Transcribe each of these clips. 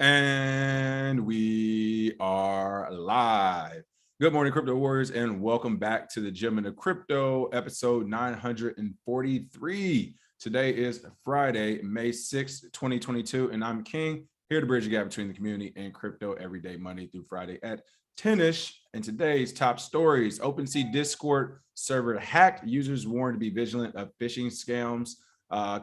And we are live. Good morning, crypto warriors, and welcome back to the Gym into Crypto, episode 943. Today is Friday, May 6th, 2022, and I'm King, here to bridge the gap between the community and crypto every day, Monday through Friday at 10-ish. And today's top stories: Opensea Discord server hacked, users warned to be vigilant of phishing scams.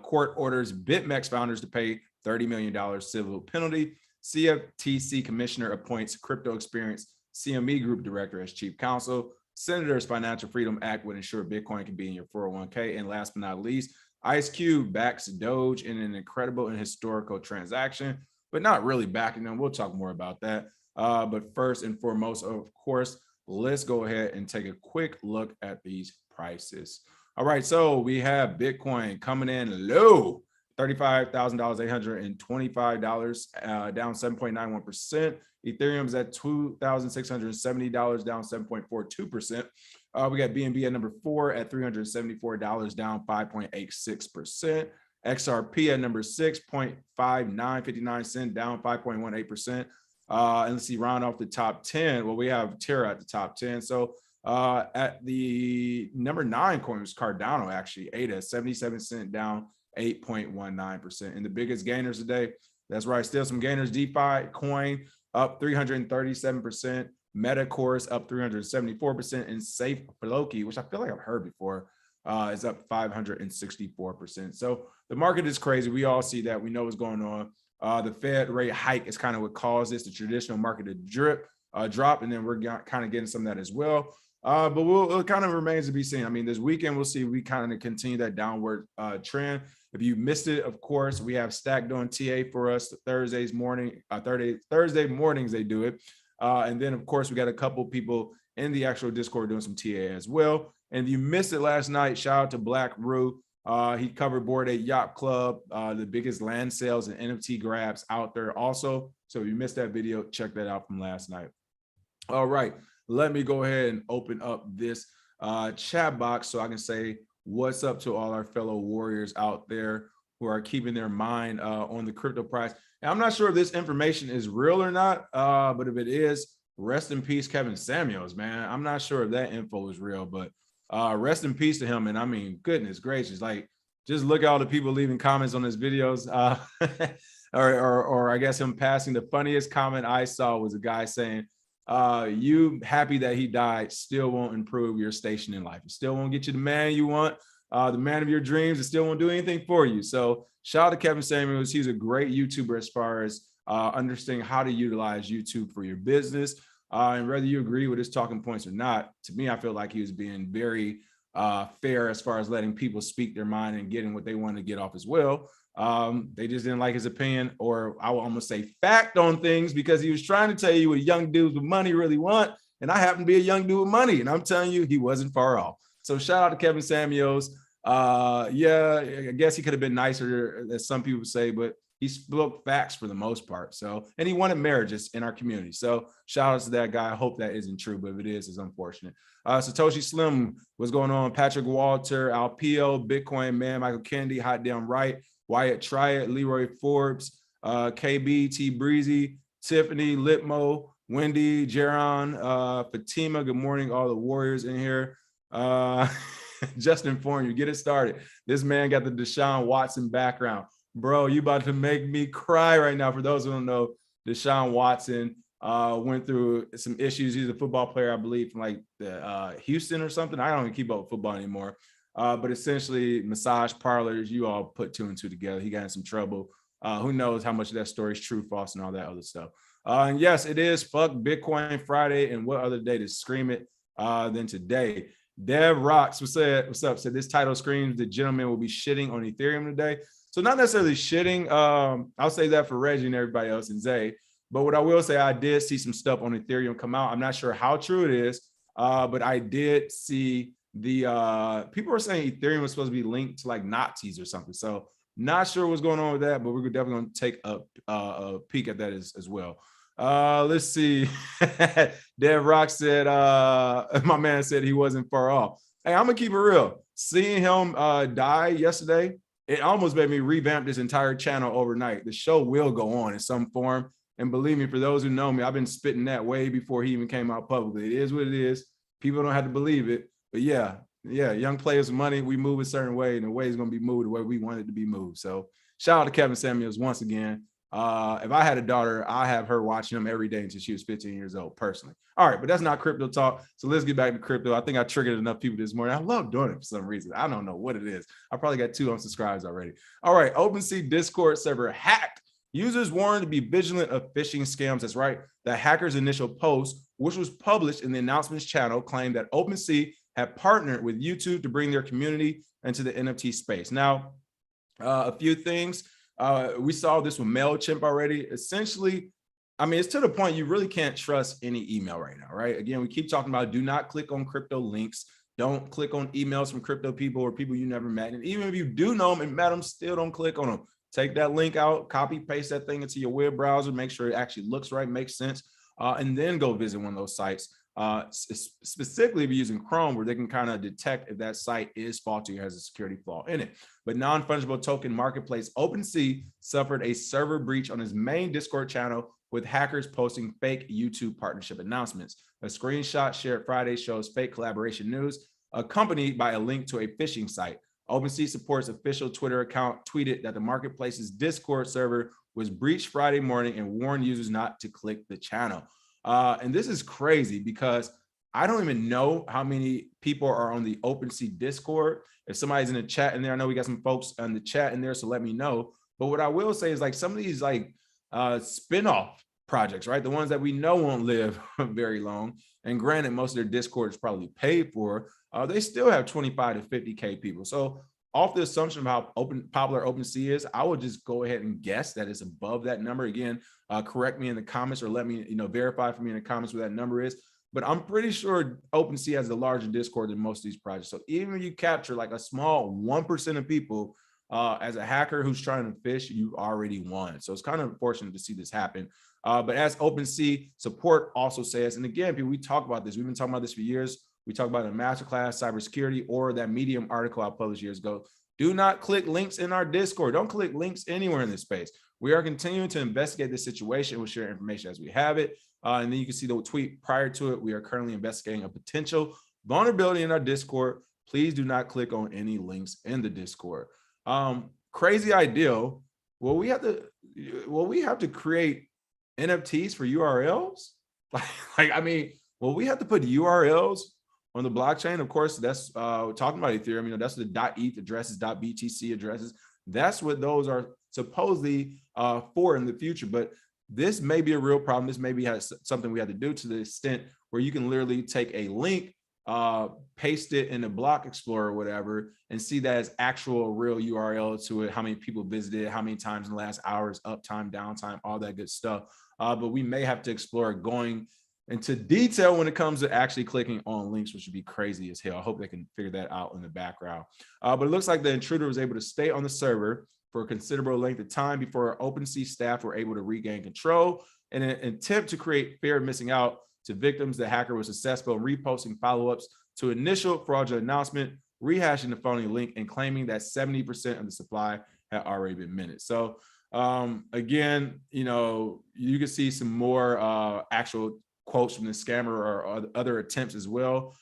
Court orders BitMEX founders to pay $30 million civil penalty. CFTC commissioner appoints crypto experience CME group director as chief counsel. Senators Financial Freedom Act would ensure Bitcoin can be in your 401k. And last but not least, Ice Cube backs Doge in an incredible and historical transaction, but not really backing them. We'll talk more about that. But first and foremost, of course, let's go ahead and take a quick look at these prices. All right, so we have Bitcoin coming in low, $35,825, down 7.91%. Ethereum's at $2,670, down 7.42%. We got BNB at number 4 at $374, down 5.86%. XRP at number 6, 0.5959 cent, down 5.18%. And let's see, round off the top 10. Well, we have Terra at the top 10. So at the number 9 coin was Cardano, actually, ADA, 77 cent, down 8.19%. And the biggest gainers today, that's right, still some gainers. DeFi coin up 337%, Meta Course up 374%, and Safe Floki, which I feel like I've heard before, is up 564%. So the market is crazy. We all see that. We know what's going on. The Fed rate hike is kind of what caused this, the traditional market to drop, and then we're kind of getting some of that as well. But it kind of remains to be seen. I mean, this weekend, we'll see. We kind of continue that downward trend. If you missed it, of course, we have Stack doing TA for us Thursday mornings, they do it. And then, of course, we got a couple people in the actual Discord doing some TA as well. And if you missed it last night, shout out to Black Rue. He covered Bored Ape Yacht Club, the biggest land sales and NFT grabs out there also. So if you missed that video, check that out from last night. All right, let me go ahead and open up this chat box so I can say what's up to all our fellow warriors out there who are keeping their mind on the crypto price. And I'm not sure if this information is real or not, but if it is, rest in peace, Kevin Samuels, man. I'm not sure if that info is real, but rest in peace to him. And I mean, goodness gracious, like just look at all the people leaving comments on his videos. Or I guess him passing. The funniest comment I saw was a guy saying, you happy that he died still won't improve your station in life. It still won't get you the man you want, the man of your dreams. It still won't do anything for you. So shout out to Kevin Samuels. He's a great YouTuber as far as understanding how to utilize YouTube for your business. And whether you agree with his talking points or not, to me, I feel like he was being very fair as far as letting people speak their mind and getting what they want to get off as well. They just didn't like his opinion, or I will almost say fact on things, because he was trying to tell you what young dudes with money really want. And I happen to be a young dude with money, and I'm telling you, he wasn't far off. So shout out to Kevin Samuels. Yeah, I guess he could have been nicer, as some people say, but he spoke facts for the most part. So, and he wanted marriages in our community. So shout out to that guy. I hope that isn't true, but if it is, it's unfortunate. Satoshi Slim, what's going on? Patrick Walter, Alpio, Bitcoin Man, Michael Kennedy, Hot Damn Right, Wyatt Triad, Leroy Forbes, KB, T Breezy, Tiffany, Litmo, Wendy, Jaron, Fatima. Good morning, all the warriors in here. Just inform you, get it started. This man got the Deshaun Watson background. Bro, you about to make me cry right now. For those who don't know, Deshaun Watson went through some issues. He's a football player, I believe, from like the Houston or something. I don't even keep up with football anymore. But essentially, massage parlors, you all put 2 and 2 together. He got in some trouble. Who knows how much of that story is true, false, and all that other stuff. And yes, it is Fuck Bitcoin Friday. And what other day to scream it than today? Dev Rocks, what's up? Said this title screams the gentleman will be shitting on Ethereum today. So not necessarily shitting. I'll say that for Reggie and everybody else and Zay. But what I will say, I did see some stuff on Ethereum come out. I'm not sure how true it is, but I did see the people were saying Ethereum was supposed to be linked to like Nazis or something. So not sure what's going on with that, but we're definitely going to take a peek at that as well. Let's see. Dev Rock said, my man said he wasn't far off. Hey, I'm gonna keep it real. Seeing him die yesterday, it almost made me revamp this entire channel overnight. The show will go on in some form. And believe me, for those who know me, I've been spitting that way before he even came out publicly. It is what it is. People don't have to believe it. But yeah, young players with money, we move a certain way, and the way is going to be moved the way we want it to be moved. So shout out to Kevin Samuels once again. If I had a daughter, I have her watching him every day until she was 15 years old, personally. All right, but that's not crypto talk. So let's get back to crypto. I think I triggered enough people this morning. I love doing it for some reason. I don't know what it is. I probably got 2 unsubscribes already. All right, Opensea Discord server hacked. Users warned to be vigilant of phishing scams. That's right. The hacker's initial post, which was published in the announcements channel, claimed that Opensea had partnered with YouTube to bring their community into the NFT space. Now, a few things. We saw this with MailChimp already. Essentially, I mean, it's to the point you really can't trust any email right now, right? Again, we keep talking about do not click on crypto links. Don't click on emails from crypto people or people you never met. And even if you do know them and met them, still don't click on them. Take that link out, copy, paste that thing into your web browser, make sure it actually looks right, makes sense, and then go visit one of those sites. Specifically if you're using Chrome, where they can kind of detect if that site is faulty or has a security flaw in it. But non-fungible token marketplace Opensea suffered a server breach on his main Discord channel, with hackers posting fake YouTube partnership announcements. A screenshot shared Friday shows fake collaboration news accompanied by a link to a phishing site. Opensea support's official Twitter account tweeted that the marketplace's Discord server was breached Friday morning and warned users not to click the channel. And this is crazy because I don't even know how many people are on the Opensea Discord. If somebody's in the chat in there, I know we got some folks on the chat in there, so let me know. But what I will say is, like, some of these like spin-off projects, right? The ones that we know won't live very long. And granted, most of their Discord is probably paid for. They still have 25 to 50K people. So off the assumption of how popular Opensea is, I would just go ahead and guess that it's above that number. Again, correct me in the comments or let me, verify for me in the comments what that number is. But I'm pretty sure OpenSea has a larger Discord than most of these projects. So even if you capture like a small 1% of people as a hacker who's trying to phish, you already won. So it's kind of unfortunate to see this happen. But as OpenSea support also says, and again, people, we talk about this. We've been talking about this for years. We talked about a masterclass, cybersecurity, or that Medium article I published years ago. Do not click links in our Discord. Don't click links anywhere in this space. We are continuing to investigate this situation. We'll share information as we have it. And then you can see the tweet prior to it. We are currently investigating a potential vulnerability in our Discord. Please do not click on any links in the Discord. Crazy ideal. Well, we have to create NFTs for URLs. Will we have to put URLs on the blockchain? Of course, that's talking about Ethereum. That's the .eth addresses, .btc addresses. That's what those are supposedly for in the future. But this may be a real problem. This maybe has something we have to do, to the extent where you can literally take a link, paste it in a block explorer or whatever, and see that as actual real URL to it, how many people visited, how many times in the last hours, uptime, downtime, all that good stuff. But we may have to explore going into detail when it comes to actually clicking on links, which would be crazy as hell. I hope they can figure that out in the background. But it looks like the intruder was able to stay on the server for a considerable length of time before Opensea staff were able to regain control. In an attempt to create fear of missing out to victims, the hacker was successful in reposting follow-ups to initial fraudulent announcement, rehashing the phony link, and claiming that 70% of the supply had already been minted. So again, you can see some more actual quotes from the scammer or other attempts as well,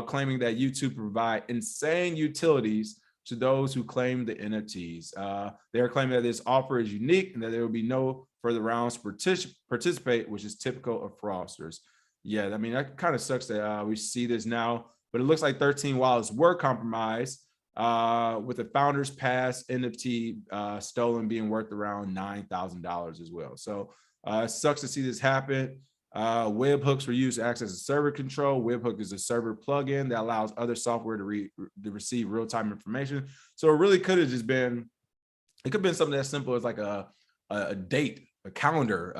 claiming that YouTube provide insane utilities to those who claim the NFTs. They're claiming that this offer is unique and that there will be no further rounds to participate, which is typical of fraudsters. Yeah, I mean, that kind of sucks that we see this now, but it looks like 13 wallets were compromised, with the founder's pass NFT stolen, being worth around $9,000 as well. So it sucks to see this happen. Webhooks were used to access a server control. Webhook is a server plugin that allows other software to receive real-time information. So it really could have just been, it could have been something as simple as like a date, a calendar,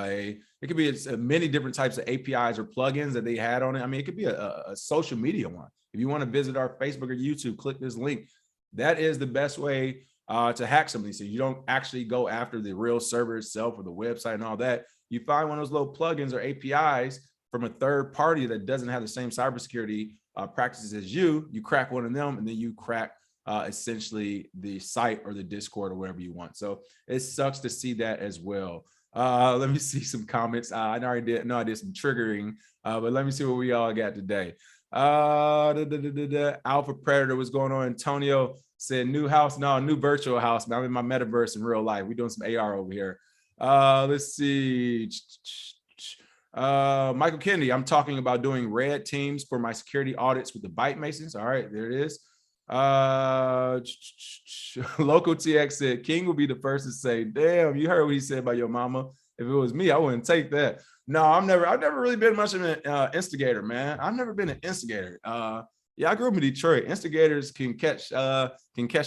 it could be many different types of APIs or plugins that they had on it. I mean, it could be a social media one. If you want to visit our Facebook or YouTube, click this link. That is the best way to hack some of these things. You don't actually go after the real server itself or the website and all that. You find one of those little plugins or APIs from a third party that doesn't have the same cybersecurity practices as you. You crack one of them, and then you crack essentially the site or the Discord or whatever you want. So it sucks to see that as well. Let me see some comments. I already did. No, I did some triggering, but let me see what we all got today. Alpha Predator, what's going on? Antonio said new house. No, new virtual house. I'm in my metaverse in real life. We're doing some AR over here. Let's see. Michael Kennedy, I'm talking about doing red teams for my security audits with the BitMEX. All right, there it is. Local TX said King will be the first to say, damn, you heard what he said about your mama. If it was me, I wouldn't take that. No, I've never really been much of an instigator, man. I've never been an instigator. Yeah, I grew up in Detroit. Instigators can catch a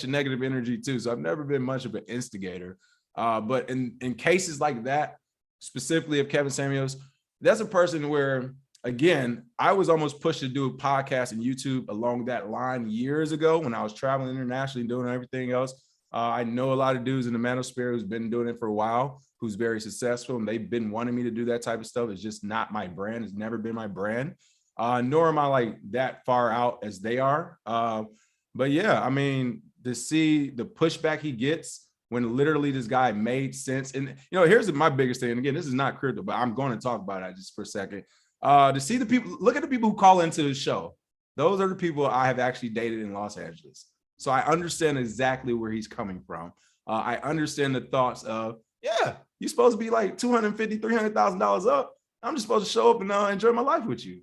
negative energy too. So I've never been much of an instigator. But in cases like that, specifically of Kevin Samuels, that's a person where, again, I was almost pushed to do a podcast and YouTube along that line years ago when I was traveling internationally and doing everything else. I know a lot of dudes in the manosphere who's been doing it for a while, who's very successful, and they've been wanting me to do that type of stuff. It's just not my brand. It's never been my brand. Nor am I like that far out as they are. But yeah, I mean, to see the pushback he gets when literally this guy made sense. And, you know, here's my biggest thing. And again, this is not crypto, but I'm going to talk about it just for a second. To see the people, look at the people who call into the show. Those are the people I have actually dated in Los Angeles. So I understand exactly where he's coming from. I understand the thoughts of, yeah, you're supposed to be like $250,000, $300,000 up. I'm just supposed to show up and enjoy my life with you.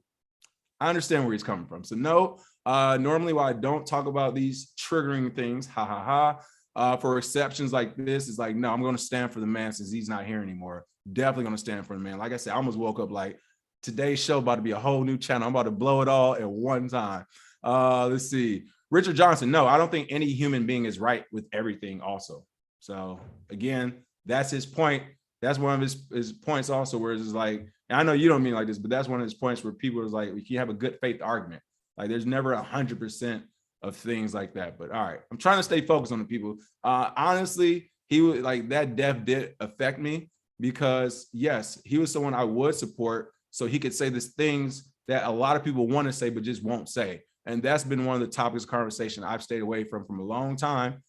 I understand where he's coming from. So no, normally while I don't talk about these triggering things, for exceptions like this, is like, no, I'm going to stand for the man since he's not here anymore. Definitely going to stand for the man. Like I said, I almost woke up like, today's show about to be a whole new channel. I'm about to blow it all at one time. Let's see. Richard Johnson, no, I don't think any human being is right with everything also. So again, that's his point. That's one of his points also, where it's like, and I know you don't mean like this, but that's one of his points where people are like, we can have a good faith argument. Like there's never 100% of things like that. But all right, I'm trying to stay focused on the people. Honestly, he was like, that death did affect me because yes, he was someone I would support. So he could say these things that a lot of people want to say, but just won't say. And that's been one of the topics of conversation I've stayed away from a long time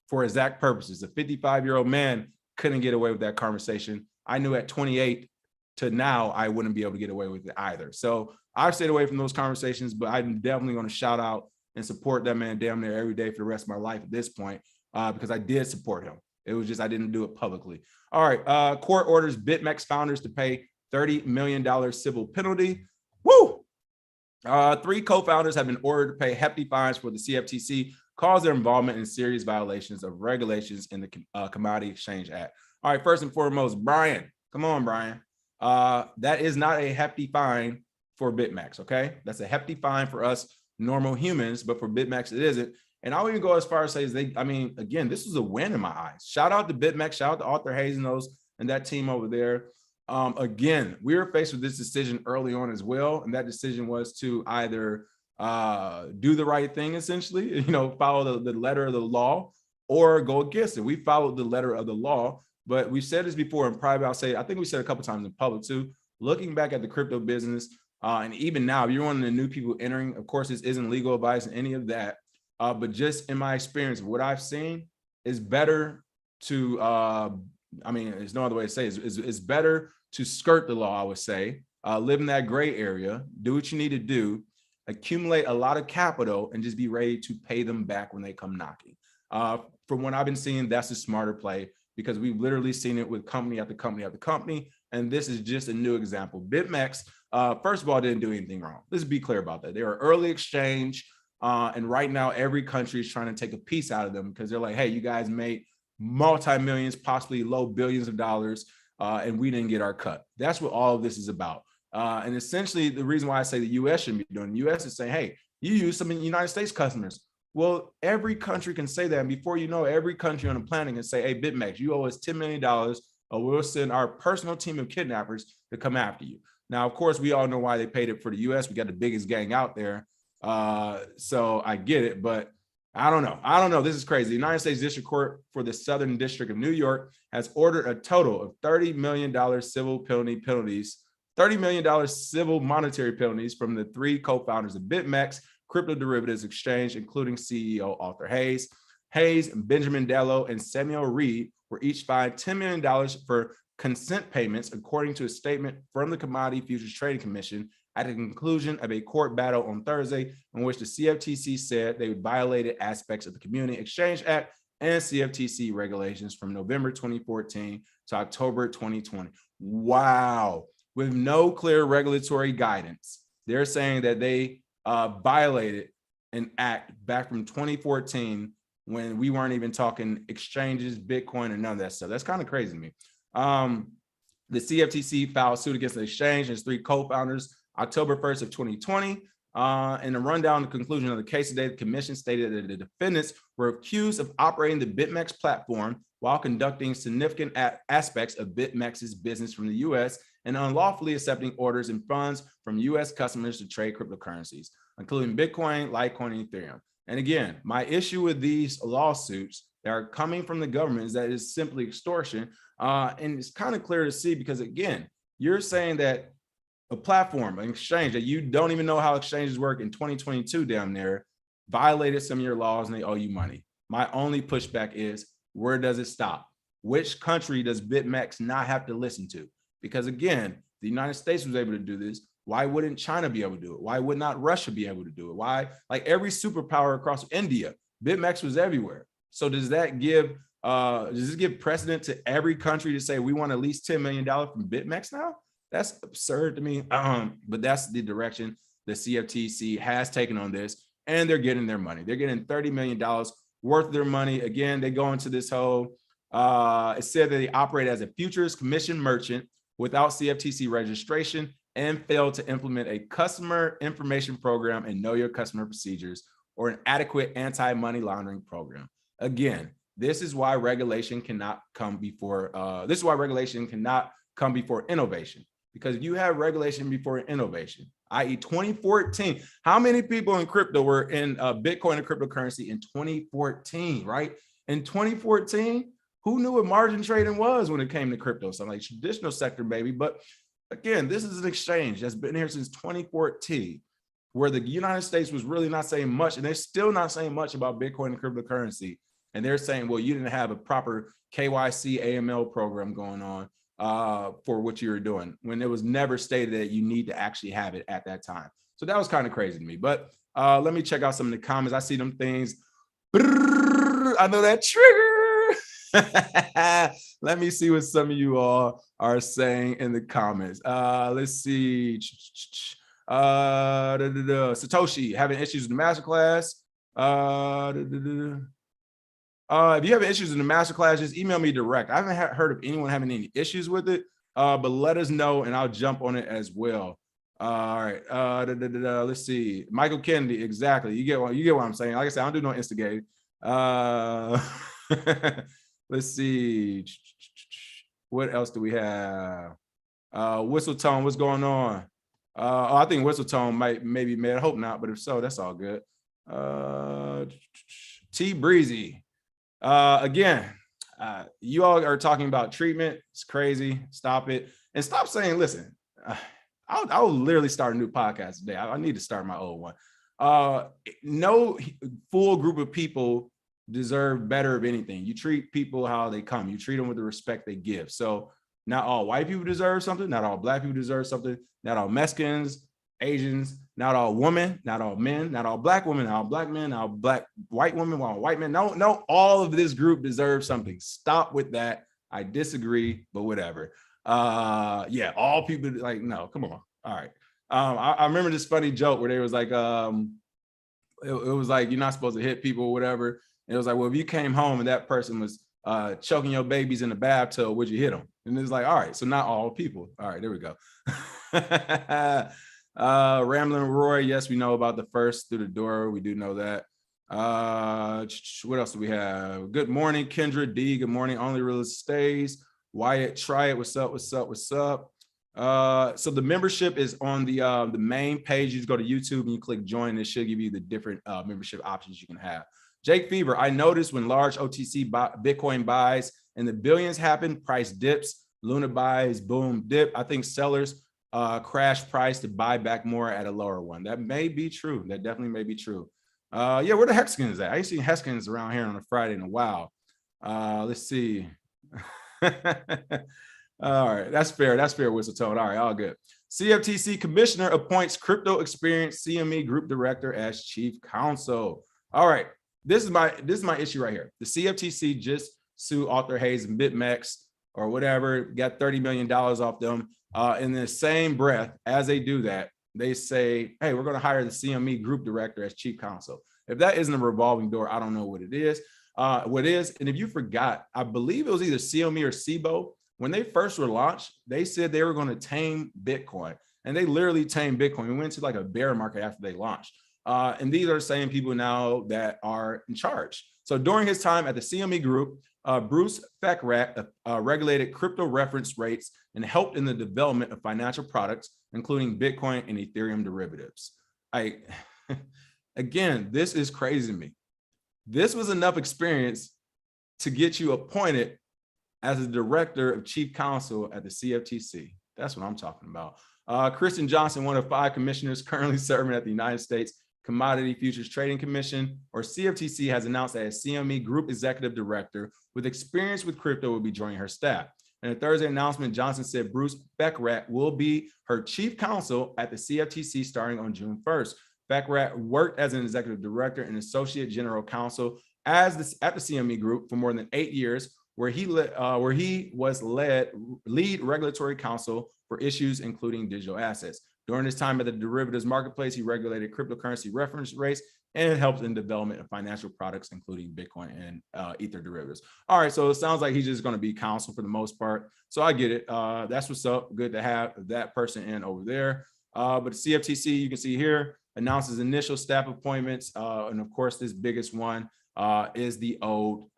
for exact purposes. A 55-year-old man couldn't get away with that conversation. I knew at 28 to now, I wouldn't be able to get away with it either. So I've stayed away from those conversations, but I'm definitely going to shout out and support that man damn near every day for the rest of my life at this point, because I did support him. It was just I didn't do it publicly. All right, court orders BitMEX founders to pay $30 million civil penalty. Woo! 3 co-founders have been ordered to pay hefty fines for the CFTC cause their involvement in serious violations of regulations in the Commodity Exchange Act. All right, first and foremost, Brian, come on, Brian. That is not a hefty fine for BitMEX, okay? That's a hefty fine for us normal humans, but for BitMEX, it isn't. And I'll even go as far as say, again, this was a win in my eyes. Shout out to BitMEX, shout out to Arthur Hayes and that team over there. Again, we were faced with this decision early on as well. And that decision was to either do the right thing, essentially, follow the letter of the law, or go against it. We followed the letter of the law, but we said this before in private. I think we said a couple times in public too, looking back at the crypto business, and even now, if you're one of the new people entering, of course, this isn't legal advice and any of that. But just in my experience, what I've seen is better to, there's no other way to say it, it's better to skirt the law, I would say, live in that gray area, do what you need to do, accumulate a lot of capital, and just be ready to pay them back when they come knocking. From what I've been seeing, that's a smarter play, because we've literally seen it with company after company after company. And this is just a new example. BitMEX, first of all, didn't do anything wrong. Let's be clear about that. They're an early exchange. And right now, every country is trying to take a piece out of them, because they're like, hey, you guys made multi-millions, possibly low billions of dollars, and we didn't get our cut. That's what all of this is about. And essentially, the reason why I say the U.S. shouldn't be doing, the U.S. is saying, hey, you use some United States customers. Well, every country can say that. And before you know, every country on the planet can say, hey, BitMEX, you owe us $10 million, or we'll send our personal team of kidnappers to come after you. Now, of course, we all know why they paid it for the U.S. We got the biggest gang out there. So I get it, but I don't know. This is crazy. The United States District Court for the Southern District of New York has ordered a total of $30 million civil penalties, $30 million civil monetary penalties from the 3 co-founders of BitMEX Crypto Derivatives Exchange, including CEO Arthur Hayes, Benjamin Dello, and Samuel Reed, were each fined $10 million for consent payments, according to a statement from the Commodity Futures Trading Commission at the conclusion of a court battle on Thursday, in which the CFTC said they violated aspects of the Community Exchange Act and CFTC regulations from November 2014 to October 2020. Wow. With no clear regulatory guidance, they're saying that they violated an act back from 2014 when we weren't even talking exchanges, Bitcoin, or none of that stuff. That's kind of crazy to me. The CFTC filed suit against the exchange and its 3 co-founders October 1st of 2020. In a rundown, the conclusion of the case today, the commission stated that the defendants were accused of operating the BitMEX platform while conducting significant aspects of BitMEX's business from the U.S. and unlawfully accepting orders and funds from U.S. customers to trade cryptocurrencies, including Bitcoin, Litecoin, and Ethereum. And again, my issue with these lawsuits that are coming from the government is that it's simply extortion. And it's kind of clear to see because, again, you're saying that a platform, an exchange that you don't even know how exchanges work in 2022 down there, violated some of your laws and they owe you money. My only pushback is, where does it stop? Which country does BitMEX not have to listen to? Because again, the United States was able to do this. Why wouldn't China be able to do it? Why would not Russia be able to do it? Why? Like every superpower across India, BitMEX was everywhere. So does that give does this give precedent to every country to say we want at least $10 million from BitMEX now? That's absurd to me. But that's the direction the CFTC has taken on this, and they're getting their money. They're getting $30 million worth of their money. Again, they go into this whole, it said that they operate as a futures commission merchant without CFTC registration and failed to implement a customer information program and know your customer procedures or an adequate anti-money laundering program. Again, this is why regulation cannot come before, innovation. Because if you have regulation before innovation, i.e. 2014, how many people in crypto were in Bitcoin and cryptocurrency in 2014, right? In 2014, who knew what margin trading was when it came to crypto? Something like traditional sector, maybe. But again, this is an exchange that's been here since 2014, where the United States was really not saying much, and they're still not saying much about Bitcoin and cryptocurrency. And they're saying, well, you didn't have a proper KYC AML program going on for what you were doing, when it was never stated that you need to actually have it at that time. So that was kind of crazy to me. But let me check out some of the comments. I see them things. I know that trigger. Let me see what some of you all are saying in the comments. Let's see. Satoshi having issues with the masterclass. If you have issues in the masterclass, just email me direct. I haven't heard of anyone having any issues with it, but let us know and I'll jump on it as well. All right. Let's see. Michael Kennedy. Exactly. You get what I'm saying. Like I said, I don't do no instigating. Let's see. What else do we have? Whistletone, what's going on? I think Whistletone maybe made. I hope not, but if so, that's all good. T Breezy. Again, you all are talking about treatment. It's crazy. Stop it. And stop saying, listen, I'll literally start a new podcast today. I need to start my old one. No full group of people deserve better of anything. You treat people how they come. You treat them with the respect they give. So not all white people deserve something. Not all black people deserve something. Not all Mexicans, Asians, not all women, not all men, not all black women, not all black men, not all white women, not all white men. No, all of this group deserves something. Stop with that. I disagree, but whatever. Yeah, all people, like, no, come on. All right. I remember this funny joke where they was like, it was like, you're not supposed to hit people or whatever. And it was like, well, if you came home and that person was choking your babies in the bathtub, would you hit them? And it's like, all right, so not all people. All right, there we go. Rambling Roy, yes, we know about the first through the door. We do know that. What else do we have? Good morning, Kendra D. Good morning, Only Real Stays. Wyatt, try it. What's up? What's up? What's up? So the membership is on the main page. You just go to YouTube and you click join. It should give you the different membership options you can have. Jake Fever, I noticed when large OTC Bitcoin buys and the billions happen, price dips. Luna buys, boom, dip. I think sellers crash price to buy back more at a lower one. That may be true. That definitely may be true. Yeah, where the Hexagons at? I ain't seen Hexagons around here on a Friday in a while. Let's see. All right, that's fair. That's fair, Whistle Tone. All right, all good. CFTC commissioner appoints crypto experience CME group director as chief counsel. All right, this is my issue right here. The CFTC just sued Arthur Hayes and BitMEX or whatever, got $30 million off them. In the same breath, as they do that, they say, hey, we're going to hire the CME group director as chief counsel. If that isn't a revolving door, I don't know what it is. And if you forgot, I believe it was either CME or SIBO. When they first were launched, they said they were going to tame Bitcoin, and they literally tamed Bitcoin. We went to like a bear market after they launched. And these are the same people now that are in charge. So during his time at the CME group, Bruce Feckrat regulated crypto reference rates and helped in the development of financial products, including Bitcoin and Ethereum derivatives. Again, this is crazy to me. This was enough experience to get you appointed as a director of chief counsel at the CFTC. That's what I'm talking about. Kristen Johnson, one of 5 commissioners currently serving at the United States Commodity Futures Trading Commission, or CFTC, has announced that a CME group executive director with experience with crypto will be joining her staff. In a Thursday announcement, Johnson said Bruce Feckrat will be her chief counsel at the CFTC starting on June 1st. Feckrat worked as an executive director and associate general counsel at the CME group for more than 8 years, where he was lead regulatory counsel for issues including digital assets. During his time at the derivatives marketplace, he regulated cryptocurrency reference rates and helped in development of financial products, including Bitcoin and Ether derivatives. All right, so it sounds like he's just going to be counsel for the most part. So I get it. That's what's up. Good to have that person in over there. But the CFTC, you can see here, announces initial staff appointments. And of course, this biggest one is the old,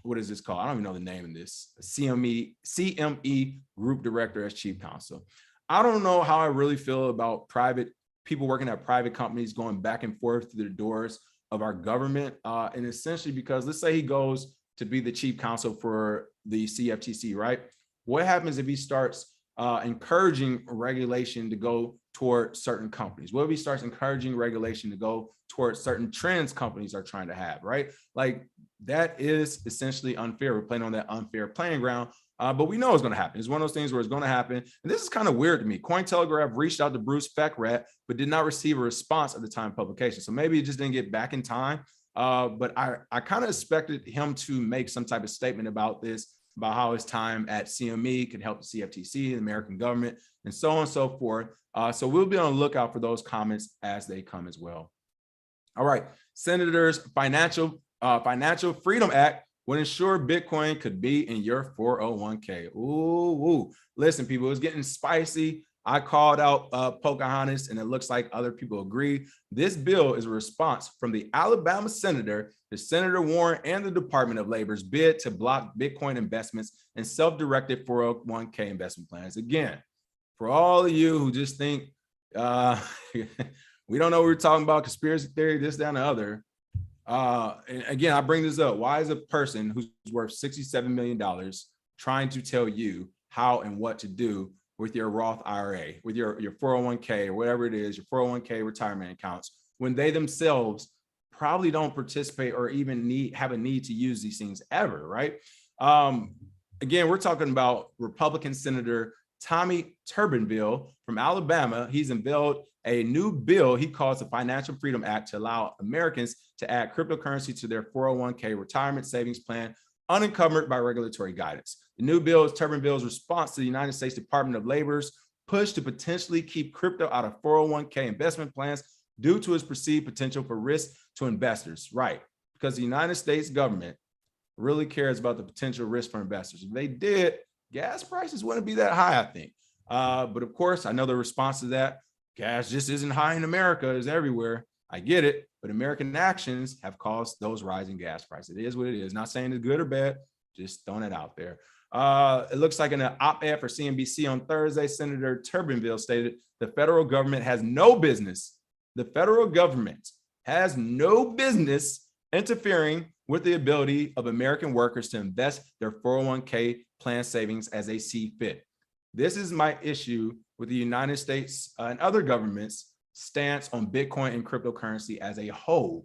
what is this called? I don't even know the name of this. CME group director as chief counsel. I don't know how I really feel about people working at private companies going back and forth through the doors of our government. And essentially because let's say he goes to be the chief counsel for the CFTC, right? What happens if he starts encouraging regulation to go toward certain companies? What if he starts encouraging regulation to go towards certain trends companies are trying to have, right? Like that is essentially unfair. We're playing on that unfair playing ground, but we know it's going to happen. It's one of those things where it's going to happen. And this is kind of weird to me. Cointelegraph reached out to Bruce Feckrat, but did not receive a response at the time of publication. So maybe it just didn't get back in time. But I kind of expected him to make some type of statement about this, about how his time at CME could help the CFTC, the American government, and so on and so forth. So we'll be on the lookout for those comments as they come as well. All right, Senators Financial Freedom Act would ensure Bitcoin could be in your 401k. Ooh. Listen, people, it's getting spicy. I called out Pocahontas, and it looks like other people agree. This bill is a response from the Alabama senator to Senator Warren and the Department of Labor's bid to block Bitcoin investments and self-directed 401k investment plans. Again, for all of you who just think we don't know what we're talking about, conspiracy theory, this, that, and the other. And again, I bring this up. Why is a person who's worth $67 million trying to tell you how and what to do with your Roth IRA, with your 401k or whatever it is, your 401k retirement accounts, when they themselves probably don't participate or even have a need to use these things ever, right? Again, we're talking about Republican Senator Tommy Tuberville from Alabama. He's unveiled a new bill he calls the Financial Freedom Act to allow Americans to add cryptocurrency to their 401k retirement savings plan unencumbered by regulatory guidance. The new bill is Tuberville's response to the United States Department of Labor's push to potentially keep crypto out of 401k investment plans due to its perceived potential for risk to investors, right? Because the United States government really cares about the potential risk for investors. If they did, gas prices wouldn't be that high, I think. But of course, I know the response to that, gas just isn't high in America, it's everywhere. I get it, but American actions have caused those rising gas prices. It is what it is. Not saying it's good or bad, just throwing it out there. It looks like in an op-ed for CNBC on Thursday, Senator Tuberville stated the federal government has no business interfering with the ability of American workers to invest their 401k plan savings as they see fit. This is my issue with the United States and other governments' stance on Bitcoin and cryptocurrency as a whole.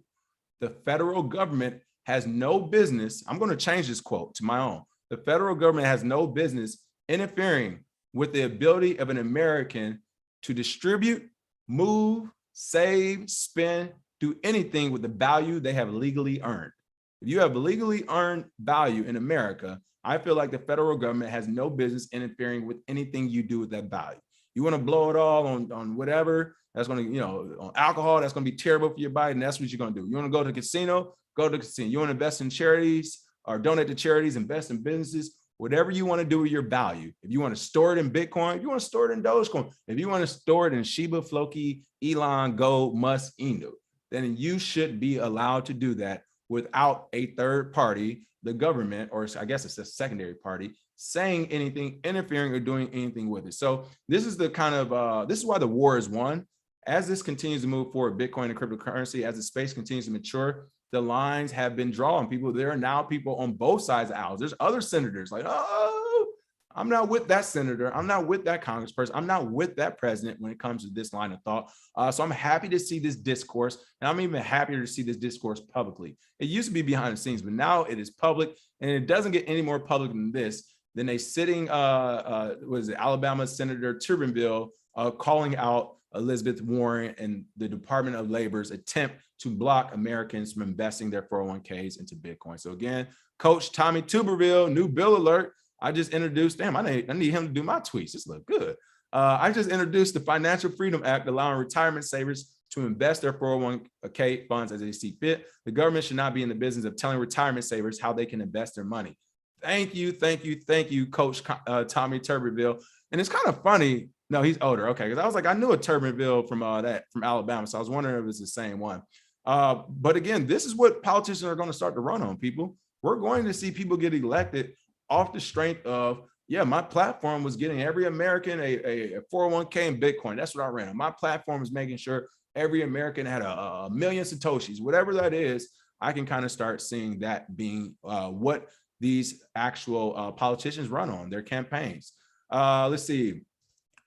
The federal government has no business. I'm going to change this quote to my own. The federal government has no business interfering with the ability of an American to distribute, move, save, spend, do anything with the value they have legally earned. If you have legally earned value in America, I feel like the federal government has no business interfering with anything you do with that value. You want to blow it all on whatever that's going to, on alcohol, that's going to be terrible for your body, and that's what you're going to do. You want to go to the casino, go to the casino. You want to invest in charities or donate to charities, invest in businesses, whatever you want to do with your value. If you want to store it in Bitcoin, if you want to store it in Dogecoin, if you want to store it in Shiba, Floki, Elon, Gold, Musk, Inu, then you should be allowed to do that without a third party, the government, or I guess it's a secondary party, saying anything, interfering or doing anything with it. So this is the kind of, this is why the war is won. As this continues to move forward, Bitcoin and cryptocurrency, as the space continues to mature, the lines have been drawn. People, there are now people on both sides of the aisle. There's other senators like, oh, I'm not with that senator. I'm not with that congressperson. I'm not with that president when it comes to this line of thought. So I'm happy to see this discourse, and I'm even happier to see this discourse publicly. It used to be behind the scenes, but now it is public, and it doesn't get any more public than this, than a sitting, what is it, Alabama Senator Tuberville calling out Elizabeth Warren and the Department of Labor's attempt to block Americans from investing their 401ks into Bitcoin. So again, Coach Tommy Tuberville, new bill alert. I just introduced, damn, I need him to do my tweets. This look good. I just introduced the Financial Freedom Act, allowing retirement savers to invest their 401k funds as they see fit. The government should not be in the business of telling retirement savers how they can invest their money. Thank you, Coach Tommy Tuberville. And it's kind of funny. No, he's older. Okay, because I was like, I knew a Tuberville from Alabama, so I was wondering if it's the same one. But again, this is what politicians are going to start to run on, people. We're going to see people get elected off the strength of, yeah, my platform was getting every American a 401k in Bitcoin. That's what I ran. My platform is making sure every American had a million Satoshis, whatever that is. I can kind of start seeing that being what these actual politicians run on their campaigns. Let's see.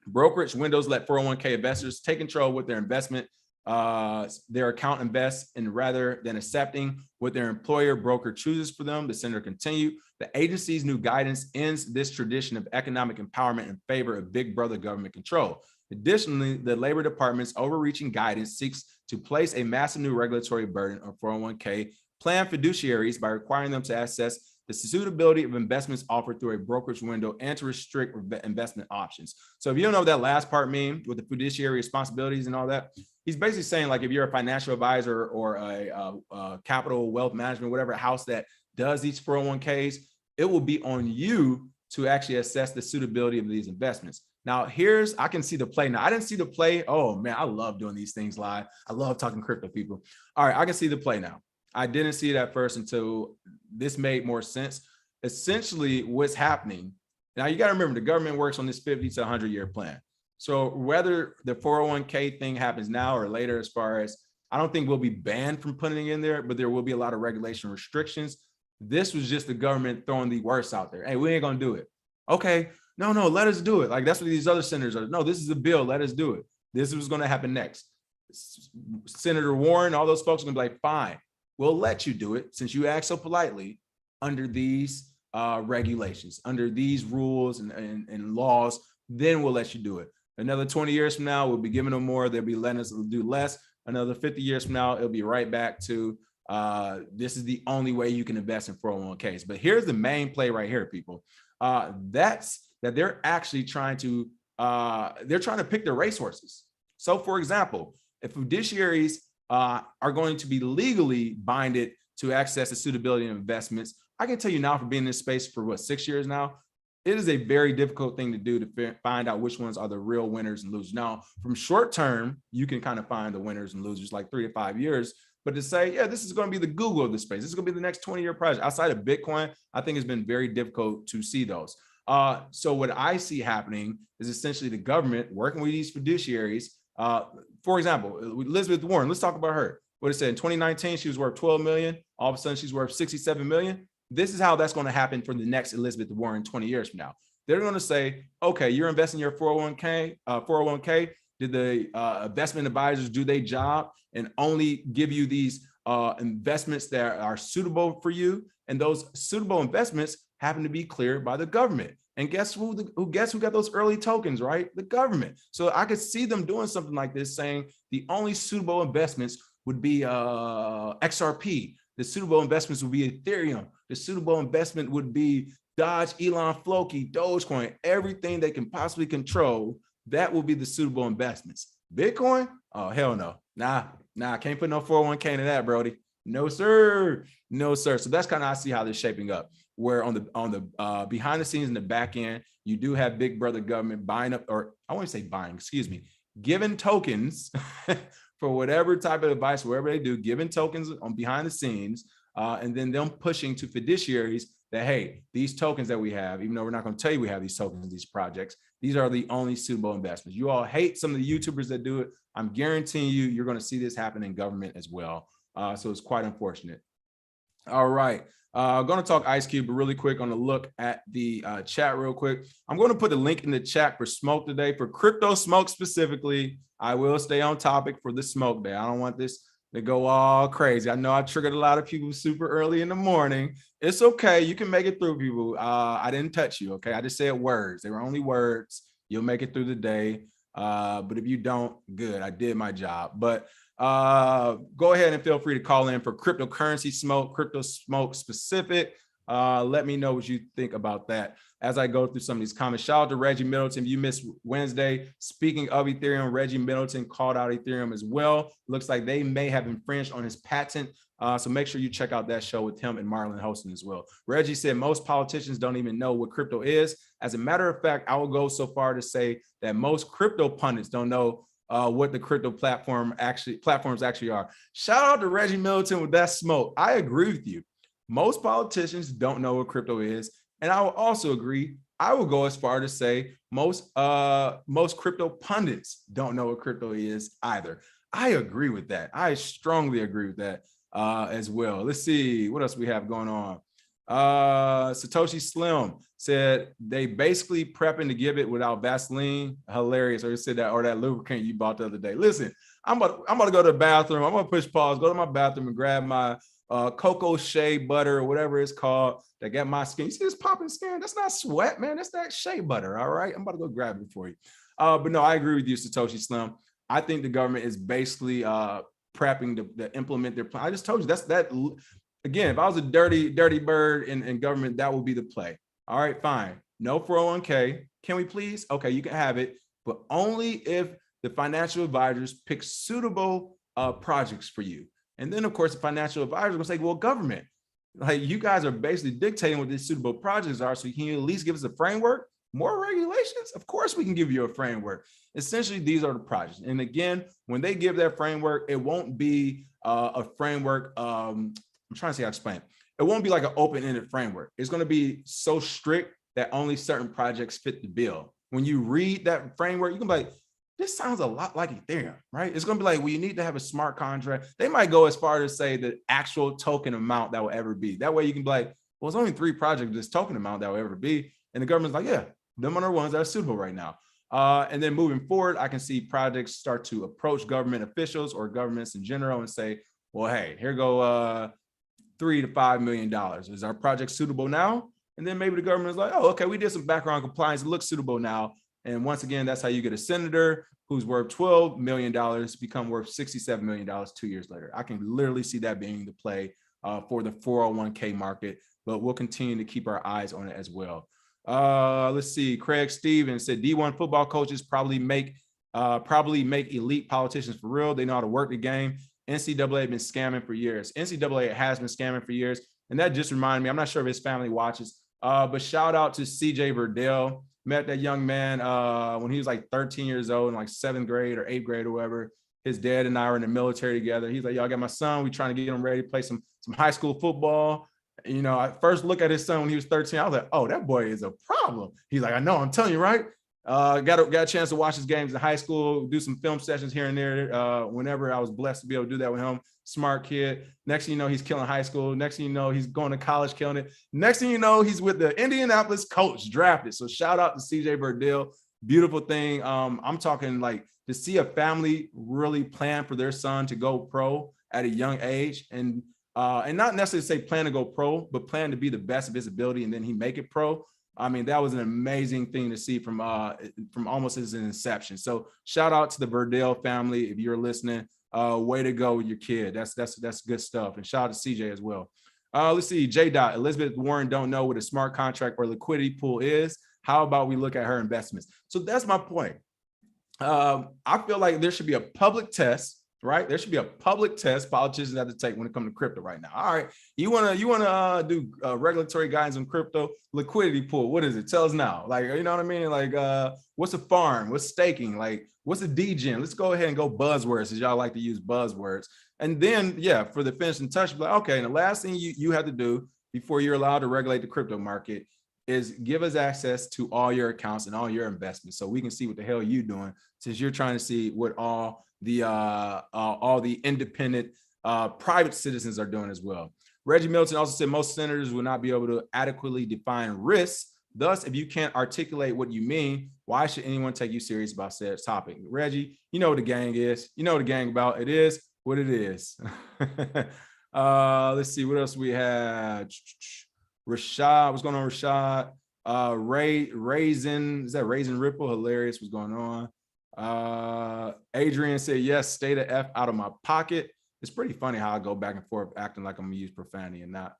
Brokerage windows let 401k investors take control with their investment, their account invests, and rather than accepting what their employer broker chooses for them, the senator continued, the agency's new guidance ends this tradition of economic empowerment in favor of big brother government control. Additionally, the Labor Department's overreaching guidance seeks to place a massive new regulatory burden on 401k plan fiduciaries by requiring them to assess the suitability of investments offered through a brokerage window and to restrict investment options. So if you don't know what that last part means with the fiduciary responsibilities and all that, he's basically saying, like, if you're a financial advisor or a capital wealth management, whatever house that does these 401ks, it will be on you to actually assess the suitability of these investments. Now, I can see the play. Now, I didn't see the play. Oh man, I love doing these things live. I love talking crypto, people. All right, I can see the play now. I didn't see it at first until this made more sense. Essentially, what's happening now, you got to remember the government works on this 50 to 100-year plan. So whether the 401k thing happens now or later, as far as, I don't think we'll be banned from putting it in there, but there will be a lot of regulation restrictions. This was just the government throwing the worst out there. Hey, we ain't going to do it. Okay, no, let us do it. Like, that's what these other senators are. No, this is a bill. Let us do it. This is what's going to happen next. Senator Warren, all those folks are going to be like, fine, we'll let you do it since you act so politely under these regulations, under these rules and laws, then we'll let you do it. Another 20 years from now, we'll be giving them more. They'll be letting us do less. Another 50 years from now, it'll be right back to this is the only way you can invest in 401ks. But here's the main play right here, people. That's that they're actually trying to pick their racehorses. So for example, if fiduciaries are going to be legally binded to access the suitability of investments, I can tell you now, for being in this space for what, 6 years now, it is a very difficult thing to do to find out which ones are the real winners and losers. Now, from short term, you can kind of find the winners and losers like 3 to 5 years. But to say, yeah, this is going to be the Google of the space, this is going to be the next 20-year project outside of Bitcoin, I think it's been very difficult to see those. So what I see happening is essentially the government working with these fiduciaries. For example, Elizabeth Warren, let's talk about her. What it said in 2019, she was worth 12 million. All of a sudden, she's worth 67 million. This is how that's going to happen for the next Elizabeth Warren 20 years from now. They're going to say, okay, you're investing your 401k. Did the investment advisors do their job and only give you these investments that are suitable for you? And those suitable investments happen to be cleared by the government. And guess who got those early tokens, right? The government. So I could see them doing something like this, saying the only suitable investments would be XRP. The suitable investments would be Ethereum. The suitable investment would be Dodge, Elon, Floki, Dogecoin, everything they can possibly control. That will be the suitable investments. Bitcoin? Oh, hell no. Nah, can't put no 401k into that, Brody. No, sir. No, sir. So that's kind of, I see how this is shaping up, where on the behind the scenes in the back end, you do have big brother government buying up, or I want to say buying, excuse me, giving tokens for whatever type of advice, wherever they do, giving tokens on behind the scenes, and then them pushing to fiduciaries that, hey, these tokens that we have, even though we're not going to tell you we have these tokens, these projects, these are the only suitable investments. You all hate some of the YouTubers that do it. I'm guaranteeing you, you're going to see this happen in government as well. So it's quite unfortunate. All right. I'm going to talk Ice Cube, but really quick on a look at the chat real quick. I'm going to put the link in the chat for smoke today, for crypto smoke specifically. I will stay on topic for the smoke day. I don't want this to go all crazy. I know I triggered a lot of people super early in the morning. It's okay. You can make it through, people. I didn't touch you, okay? I just said words. They were only words. You'll make it through the day. But if you don't, good. I did my job. But go ahead and feel free to call in for cryptocurrency smoke, crypto smoke specific. Let me know what you think about that as I go through some of these comments. Shout out to Reggie Middleton. If you missed Wednesday, speaking of Ethereum, Reggie Middleton called out Ethereum as well. Looks like they may have infringed on his patent. So make sure you check out that show with him and Marlon hosting as well. Reggie said most politicians don't even know what crypto is. As a matter of fact, I will go so far to say that most crypto pundits don't know what the crypto platforms actually are. Shout out to Reggie Middleton with that smoke. I agree with you. Most politicians don't know what crypto is. And I will also agree, I will go as far to say most crypto pundits don't know what crypto is either. I agree with that. I strongly agree with that as well. Let's see what else we have going on. Satoshi Slim said they basically prepping to give it without Vaseline. Hilarious. Or he said that, or that lubricant you bought the other day. Listen, I'm about to go to the bathroom. I'm gonna push pause, go to my bathroom and grab my cocoa shea butter or whatever it's called that got my skin. You see this popping skin? That's not sweat, man. That's that shea butter. All right. I'm about to go grab it for you. But no, I agree with you, Satoshi Slim. I think the government is basically prepping to implement their plan. I just told you that. Again, if I was a dirty bird in government, that would be the play. All right, fine. No 401k. Can we please? Okay, you can have it, but only if the financial advisors pick suitable projects for you. And then, of course, the financial advisors will say, well, government, like you guys are basically dictating what these suitable projects are. So can you at least give us a framework? More regulations? Of course, we can give you a framework. Essentially, these are the projects. And again, when they give that framework, it won't be a framework. I'm trying to see how to explain it. It won't be like an open-ended framework. It's going to be so strict that only certain projects fit the bill. When you read that framework, you can be like, this sounds a lot like Ethereum, right? It's going to be like, well, you need to have a smart contract. They might go as far as say the actual token amount that will ever be. That way you can be like, well, it's only 3 projects, this token amount that will ever be. And the government's like, yeah, them are the ones that are suitable right now. And then moving forward, I can see projects start to approach government officials or governments in general and say, well, hey, here go $3 to $5 million. Is our project suitable now? And then maybe the government is like, oh, okay, we did some background compliance. It looks suitable now. And once again, that's how you get a senator who's worth $12 million become worth $67 million 2 years later. I can literally see that being the play for the 401k market, but we'll continue to keep our eyes on it as well. Let's see. Craig Stevens said D1 football coaches probably make elite politicians for real. They know how to work the game. NCAA been scamming for years. NCAA has been scamming for years. And that just reminded me, I'm not sure if his family watches, but shout out to CJ Verdell. Met that young man when he was like 13 years old in like 7th grade or 8th grade or whatever. His dad and I were in the military together. He's like, yo, I got my son. We trying to get him ready to play some high school football. And, you know, I first look at his son when he was 13. I was like, oh, that boy is a problem. He's like, I know, I'm telling you, right? Got a chance to watch his games in high school, do some film sessions here and there whenever I was blessed to be able to do that with him. Smart kid. Next thing you know, he's killing high school. Next thing you know, he's going to college, killing it. Next thing you know, he's with the Indianapolis Colts drafted. So shout out to CJ Verdell. Beautiful thing. I'm talking like to see a family really plan for their son to go pro at a young age and not necessarily say plan to go pro, but plan to be the best of his ability and then he make it pro. I mean, that was an amazing thing to see from almost its inception. So shout out to the Verdell family. If you're listening, way to go with your kid. That's good stuff. And shout out to CJ as well. Let's see, J. Dot, Elizabeth Warren don't know what a smart contract or liquidity pool is. How about we look at her investments? So that's my point. I feel like there should be a public test, right? There should be a public test politicians have to take when it comes to crypto right now. All right, you wanna do regulatory guidance on crypto liquidity pool? What is it? Tell us now. Like, you know what I mean? Like, what's a farm? What's staking? Like, what's a degen? Let's go ahead and go buzzwords, as y'all like to use buzzwords. And then, yeah, for the finishing touch, like, okay, and the last thing you have to do before you're allowed to regulate the crypto market is give us access to all your accounts and all your investments so we can see what the hell you're doing, since you're trying to see what all the independent private citizens are doing as well. Reggie Middleton also said most senators will not be able to adequately define risks. Thus, if you can't articulate what you mean, why should anyone take you serious about said topic? Reggie, you know what the gang is. You know what the gang about. It is what it is. Let's see what else we had. Rashad, what's going on, Rashad? Raisin, is that Raisin Ripple? Hilarious, what's going on? Adrian said, yes, stay the F out of my pocket. It's pretty funny how I go back and forth acting like I'm gonna use profanity and not.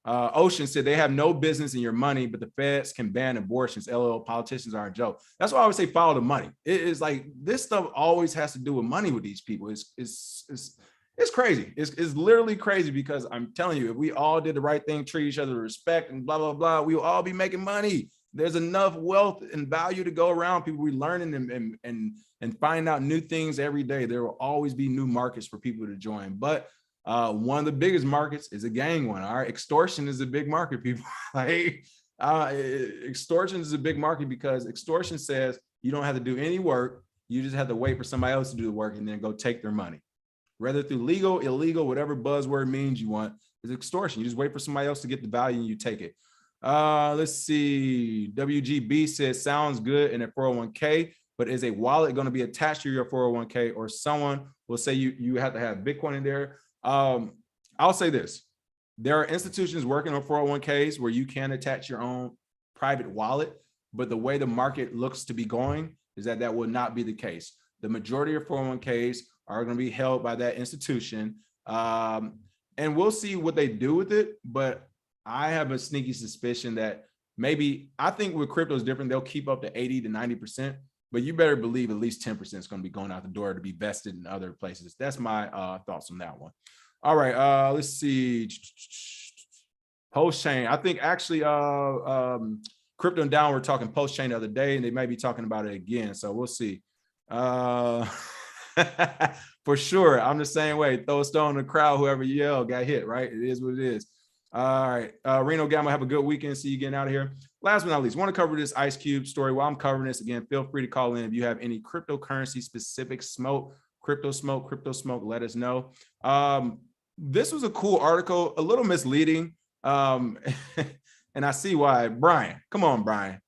Ocean said they have no business in your money, but the feds can ban abortions. LOL, politicians are a joke. That's why I would say follow the money. It is like this stuff always has to do with money with these people. It's crazy. It's literally crazy, because I'm telling you, if we all did the right thing, treat each other with respect and blah, blah, blah, we will all be making money. There's enough wealth and value to go around. People be learning and finding out new things every day. There will always be new markets for people to join. But one of the biggest markets is a gang one. All right. Extortion is a big market, people. Like, extortion is a big market because extortion says you don't have to do any work. You just have to wait for somebody else to do the work and then go take their money. Whether through legal, illegal, whatever buzzword means you want, is extortion. You just wait for somebody else to get the value and you take it. Let's see. WGB says, sounds good in a 401k, but is a wallet going to be attached to your 401k, or someone will say you have to have Bitcoin in there? I'll say this. There are institutions working on 401ks where you can attach your own private wallet, but the way the market looks to be going is that will not be the case. The majority of 401ks are going to be held by that institution. And we'll see what they do with it. But I have a sneaky suspicion that maybe, I think with crypto is different. They'll keep up to 80 to 90%, but you better believe at least 10% is going to be going out the door to be vested in other places. That's my thoughts on that one. All right, let's see. Post-chain. I think actually Crypto and Down were talking post-chain the other day, and they might be talking about it again. So we'll see. For sure. I'm the same way. Throw a stone in the crowd, whoever yelled got hit, right? It is what it is. All right. Reno Gamma, have a good weekend. See you getting out of here. Last but not least, want to cover this Ice Cube story. While I'm covering this, again, feel free to call in if you have any cryptocurrency specific crypto smoke, let us know. This was a cool article, a little misleading. And I see why. Brian, come on, Brian,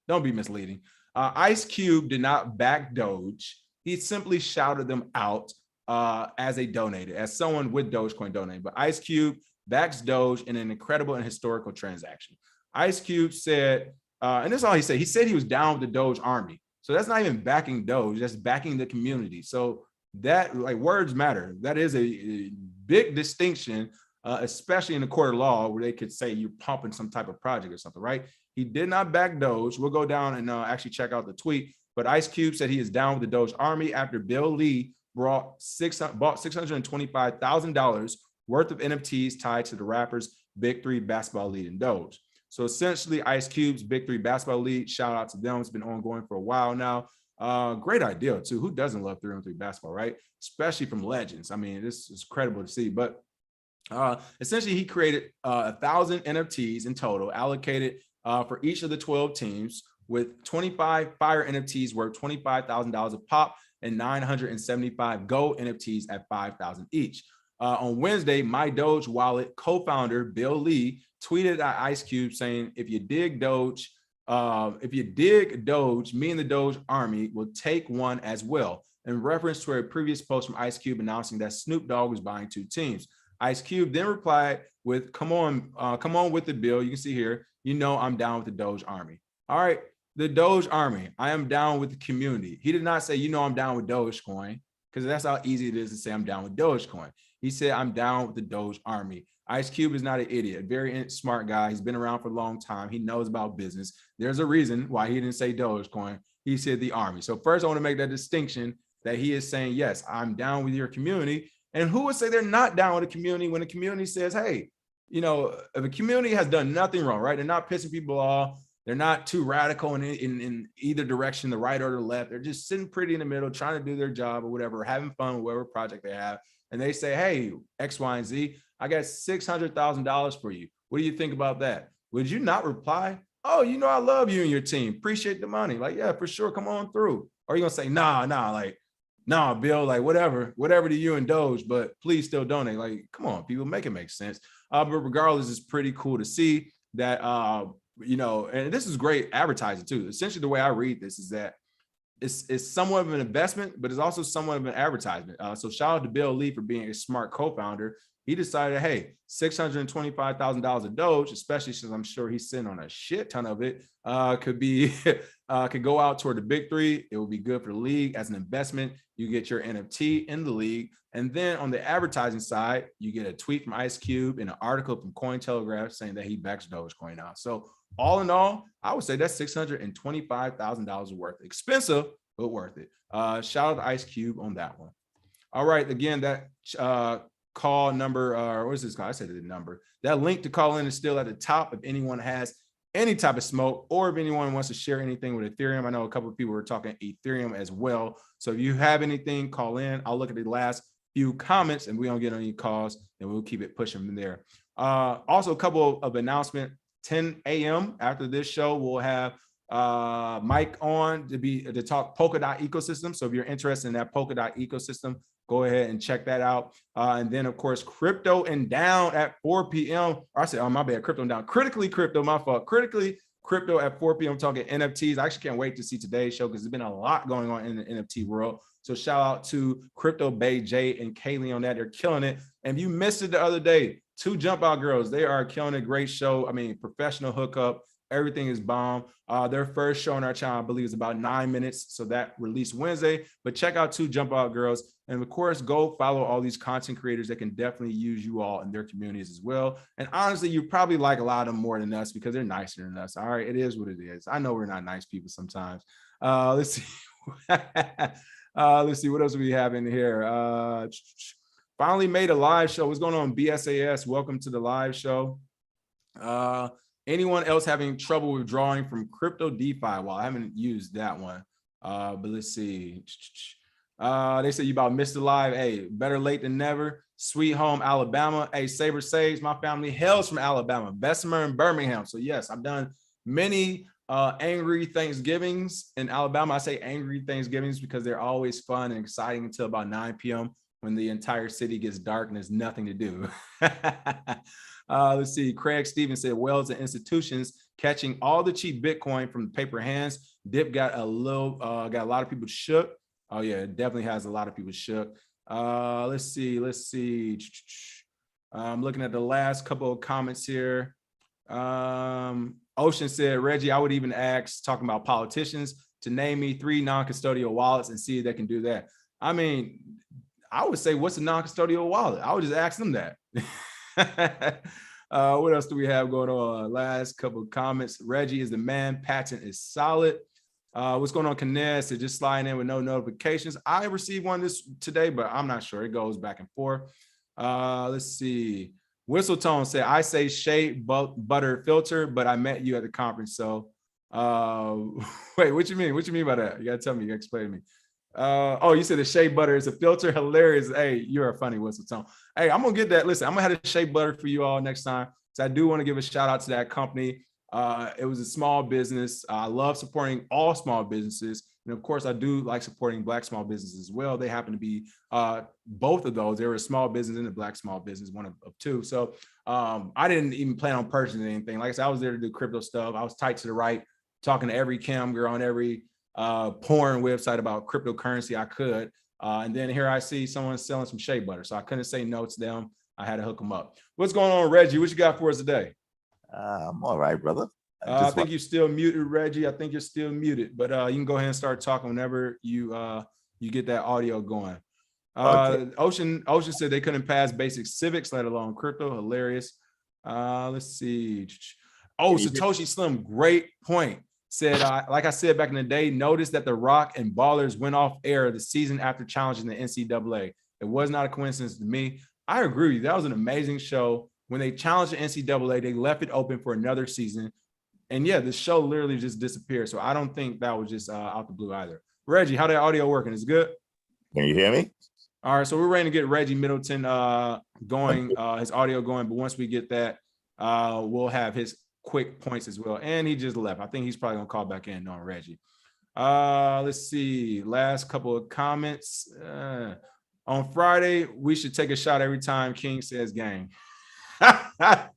don't be misleading. Ice Cube did not back Doge. He simply shouted them out as they donated, as someone with Dogecoin donated. But Ice Cube backs Doge in an incredible and historical transaction. Ice Cube said, and this is all he said. He said he was down with the Doge Army. So that's not even backing Doge, that's backing the community. So that, like, words matter. That is a big distinction, especially in the court of law, where they could say you're pumping some type of project or something, right? He did not back Doge. We'll go down and actually check out the tweet. But Ice Cube said he is down with the Doge Army after Bill Lee bought $625,000 worth of NFTs tied to the rapper's Big Three basketball lead in Doge. So essentially, Ice Cube's Big Three basketball lead, shout out to them. It's been ongoing for a while now. Great idea, too. Who doesn't love 3-on-3 basketball, right? Especially from legends. I mean, this is incredible to see. But essentially, he created 1,000 NFTs in total, allocated for each of the 12 teams, with 25 fire NFTs worth $25,000 a pop and 975 gold NFTs at $5,000 each. On Wednesday, My Doge Wallet co-founder Bill Lee tweeted at Ice Cube saying, if you dig Doge, me and the Doge Army will take one as well, in reference to a previous post from Ice Cube announcing that Snoop Dogg was buying 2 teams. Ice Cube then replied with, come on with the bill. You can see here, you know I'm down with the Doge Army. All right, the Doge Army, I am down with the community. He did not say, you know I'm down with Dogecoin, because that's how easy it is to say I'm down with Dogecoin. He said, I'm down with the Doge Army. Ice Cube is not an idiot, a very smart guy. He's been around for a long time. He knows about business. There's a reason why he didn't say Dogecoin. He said the army. So first, I want to make that distinction that he is saying, yes, I'm down with your community. And who would say they're not down with the community when the community says, hey, you know, if a community has done nothing wrong, right? They're not pissing people off. They're not too radical in either direction, the right or the left. They're just sitting pretty in the middle, trying to do their job or whatever, having fun with whatever project they have. And they say, hey, X, Y, and Z, I got $600,000 for you. What do you think about that? Would you not reply, oh, you know, I love you and your team. Appreciate the money. Like, yeah, for sure. Come on through. Or are you going to say, nah, Bill, like whatever to you and Doge, but please still donate. Like, come on, people, make it make sense. But regardless, it's pretty cool to see that, you know, and this is great advertising too. Essentially, the way I read this is that it's somewhat of an investment, but it's also somewhat of an advertisement. So shout out to Bill Lee for being a smart co-founder. He decided, hey, $625,000 of Doge, especially since I'm sure he's sitting on a shit ton of it, could go out toward the big three. It will be good for the league as an investment. You get your NFT in the league. And then on the advertising side, you get a tweet from Ice Cube and an article from Cointelegraph saying that he backs Dogecoin now. So all in all, I would say that's $625,000 worth. Expensive, but worth it. Shout out to Ice Cube on that one. All right, again, that call number, what is this call? I said the number. That link to call in is still at the top if anyone has any type of smoke, or if anyone wants to share anything with Ethereum. I know a couple of people were talking Ethereum as well. So if you have anything, call in. I'll look at the last few comments and we don't get any calls, and we'll keep it pushing from there. Also, a couple of announcements. 10 a.m. after this show, we'll have Mike on to talk Polkadot ecosystem. So if you're interested in that Polkadot ecosystem, go ahead and check that out. And then, of course, Crypto and Down at 4 p.m. Or I said, oh, my bad, Crypto and Down. Critically Crypto, my fault. Critically Crypto at 4 p.m. talking NFTs. I actually can't wait to see today's show because there's been a lot going on in the NFT world. So shout out to Crypto Bay, Jay, and Kaylee on that. They're killing it. And if you missed it the other day, 2 Jump Out Girls, they are killing a great show. I mean, professional hookup. Everything is bomb. Their first show on our channel, I believe, is about 9 minutes. So that released Wednesday. But check out 2 Jump Out Girls. And of course, go follow all these content creators that can definitely use you all in their communities as well. And honestly, you probably like a lot of them more than us because they're nicer than us. All right, it is what it is. I know we're not nice people sometimes. Let's see. Let's see what else we have in here. Finally made a live show. What's going on, BSAS? Welcome to the live show. Anyone else having trouble withdrawing from crypto DeFi? Well, I haven't used that one, but let's see. They say you about missed it live. Hey, better late than never. Sweet home Alabama. Hey, Saber Sage, my family hails from Alabama, Bessemer and Birmingham. So yes, I've done many angry Thanksgivings in Alabama. I say angry Thanksgivings because they're always fun and exciting until about 9 p.m. when the entire city gets dark and there's nothing to do. Let's see. Craig Stevens said, wells and institutions catching all the cheap Bitcoin from the paper hands. Dip got a lot of people shook. Oh yeah, it definitely has a lot of people shook. Let's see. I'm looking at the last couple of comments here. Ocean said, Reggie, I would even ask, talking about politicians, to name me 3 non-custodial wallets and see if they can do that. I mean, I would say, what's a non-custodial wallet? I would just ask them that. What else do we have going on? Last couple of comments. Reggie is the man. Patent is solid. What's going on, Kness? So just sliding in with no notifications. I received one today, but I'm not sure. It goes back and forth. Let's see. Whistletone said, I say shea butter filter, but I met you at the conference. So wait, what you mean? What you mean by that? You gotta tell me, you gotta explain to me. Oh, you said the shea butter is a filter. Hilarious. Hey, you're a funny Whistletone. Hey, I'm gonna get that. Listen, I'm gonna have the shea butter for you all next time. So I do want to give a shout out to that company. It was a small business. I love supporting all small businesses. And of course, I do like supporting Black small businesses as well. They happen to be both of those. They were a small business and a Black small business, one of 2. So I didn't even plan on purchasing anything. Like I said, I was there to do crypto stuff. I was tight to the right, talking to every cam girl on every porn website about cryptocurrency I could. And then here I see someone selling some shea butter. So I couldn't say no to them. I had to hook them up. What's going on, Reggie? What you got for us today? I'm all right, brother. I think you're still muted, Reggie. I think you're still muted, but you can go ahead and start talking whenever you get that audio going. Okay. Ocean said they couldn't pass basic civics, let alone crypto. Hilarious. Let's see. Oh, Satoshi Slim, great point. Said, like I said back in the day, notice that The Rock and Ballers went off air the season after challenging the NCAA. It was not a coincidence to me. I agree with you. That was an amazing show. When they challenged the NCAA, they left it open for another season. And yeah, the show literally just disappeared. So I don't think that was just out the blue either. Reggie, how that audio working? Is it good? Can you hear me? All right, so we're ready to get Reggie Middleton going, his audio going. But once we get that, we'll have his quick points as well. And he just left. I think he's probably gonna call back in on Reggie. Let's see. Last couple of comments. On Friday, we should take a shot every time King says gang. The